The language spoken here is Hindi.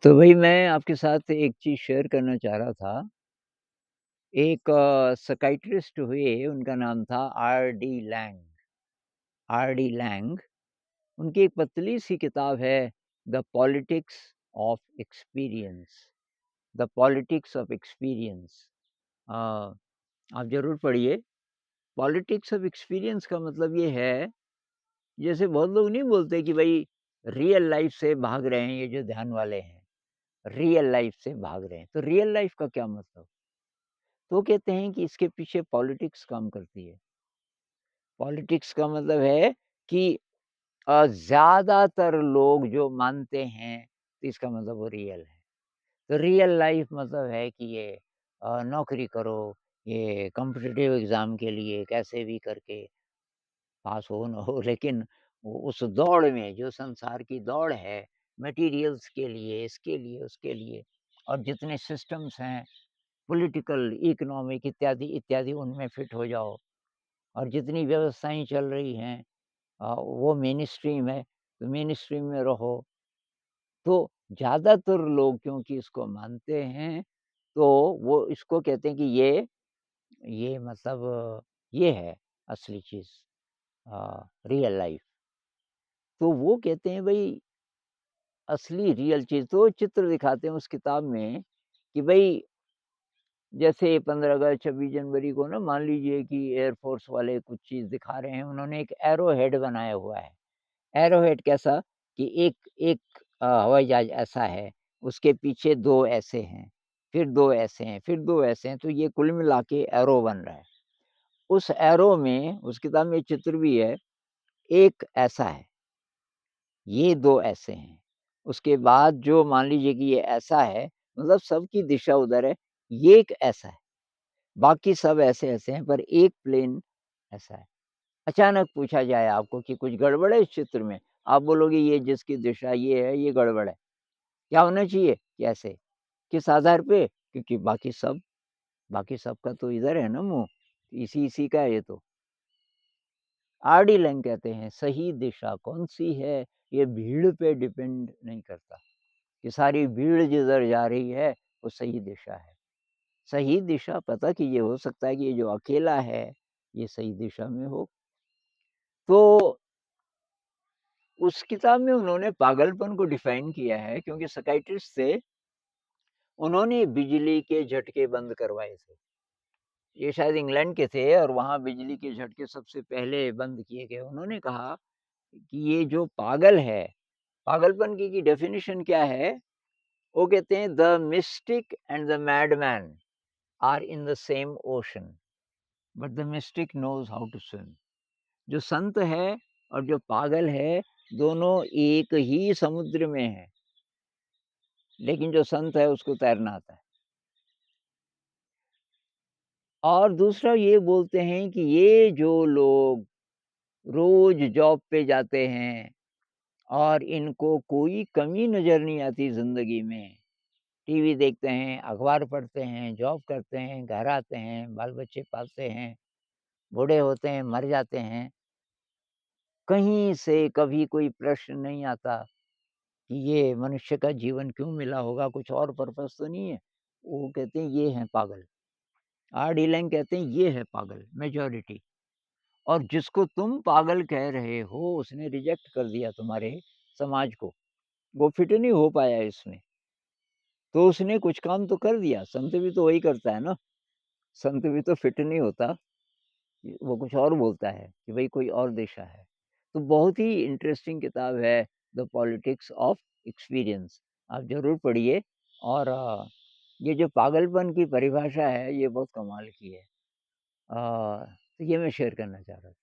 तो भई मैं आपके साथ एक चीज़ शेयर करना चाह रहा था। एक साइकियाट्रिस्ट हुए, उनका नाम था आर.डी. लैंग। आर.डी. लैंग, उनकी एक पतली-सी किताब है the politics of experience. The politics of experience. Uh, आप ज़रूर पढ़िए। पॉलिटिक्स ऑफ एक्सपीरियंस का मतलब ये है, जैसे बहुत लोग नहीं बोलते कि भई रियल लाइफ़ से भाग रहे हैं ये जो ध्यान वाले हैं, रियल लाइफ़ से भाग रहे हैं। तो रियल लाइफ़ का क्या मतलब? तो वो कहते हैं कि इसके पीछे पॉलिटिक्स काम करती है। पॉलिटिक्स का मतलब है कि ज़्यादातर लोग जो मानते हैं, तो इसका मतलब वो रियल है। तो रियल लाइफ़ मतलब है कि ये नौकरी करो, ये कॉम्पिटिटिव एग्ज़ाम के लिए कैसे भी करके पास हो ना हो, लेकिन वो उस दौड़ में जो संसार की दौड़ है, मटीरियल्स के लिए, इसके लिए, उसके लिए, और जितने सिस्टम्स हैं पॉलिटिकल, इकोनॉमिक इत्यादि, इत्यादि, उनमें फिट हो जाओ, और जितनी व्यवस्थाएँ चल रही हैं वो मेनस्ट्रीम है, तो मेनस्ट्रीम में रहो। तो ज़्यादातर लोग क्योंकि इसको मानते हैं, तो वो इसको कहते हैं कि ये मतलब ये है असली चीज़, रियल लाइफ़। तो वो कहते हैं भई असली रियल चीज़, तो चित्र दिखाते हैं उस किताब में कि भई जैसे 15 अगस्त, 26 जनवरी को ना मान लीजिए कि एयर फ़ोर्स वाले कुछ चीज़ दिखा रहे हैं, उन्होंने एक एरो हेड बनाया हुआ है। एरो हेड कैसा कि एक एक हवाई जहाज़ ऐसा है, उसके पीछे 2 ऐसे हैं, फिर 2 ऐसे हैं, फिर 2 ऐसे हैं, तो ये कुल मिला के एरो बन रहा है। उस एरो में उस किताब में चित्र भी है, एक ऐसा है, ये 2 ऐसे हैं। उसके बाद जो मान लीजिए कि ये ऐसा है, मतलब सबकी दिशा उधर है, ये एक ऐसा है। बाकी सब ऐसे-ऐसे हैं, पर एक प्लेन ऐसा है। अचानक पूछा जाए आपको कि कुछ गड़बड़ है इस चित्र में? आप बोलोगे ये जिसकी दिशा ये है, ये गड़बड़ है। क्या होना चाहिए? कैसे? किस आधार पे? क्योंकि बाकी सबका तो इधर है ना मुँह, इसी-इसी का है ये तो। आर.डी. लैंग कहते हैं सही दिशा कौन-सी है, ये भीड़ पे डिपेंड नहीं करता, कि सारी भीड़ जिधर जा रही है, वो सही दिशा है। सही दिशा पता कि ये हो सकता है कि ये जो अकेला है, ये सही दिशा में हो। तो उस किताब में उन्होंने पागलपन को डिफाइन किया है, क्योंकि साइकियाट्रिस्ट थे, उन्होंने बिजली के झटके बंद करवाए थे। ये शायद इंग्लैंड के थे और वहाँ बिजली के झटके सबसे पहले बंद किए गए। उन्होंने कहा कि ये जो पागल है, पागलपन की डेफिनिशन क्या है? वो कहते हैं the mystic and the madman are in the same ocean, but the mystic knows how to swim. जो संत है और जो पागल है, दोनों एक ही समुद्र में हैं, लेकिन जो संत है उसको तैरना आता है। और दूसरा ये बोलते हैं कि ये जो लोग रोज़ जॉब पे जाते हैं और इनको कोई कमी नज़र नहीं आती ज़िंदगी में, टीवी देखते हैं, अखबार पढ़ते हैं, जॉब करते हैं, घर आते हैं, बाल-बच्चे पालते हैं, बूढ़े होते हैं, मर जाते हैं, कहीं से कभी कोई प्रश्न नहीं आता कि ये मनुष्य का जीवन क्यों मिला होगा, कुछ और पर्पस तो नहीं है। वो कहते हैं ये हैं पागल। आर.डी. लैंग कहते हैं ये है पागल, मेजॉरिटी। और जिसको तुम पागल कह रहे हो, उसने रिजेक्ट कर दिया तुम्हारे समाज को। वो फिट नहीं हो पाया इसमें, तो उसने कुछ काम तो कर दिया। संत भी तो वही करता है ना, संत भी तो फिट नहीं होता, वो कुछ और बोलता है कि भई कोई और दिशा है। तो बहुत ही इंटरेस्टिंग किताब है द पॉलिटिक्स ऑफ एक्सपीरियंस। आप ज़रूर पढ़िए। और ये जो पागलपन की परिभाषा है, ये बहुत कमाल की है। तो ये मैं शेयर करना चाह रहा था।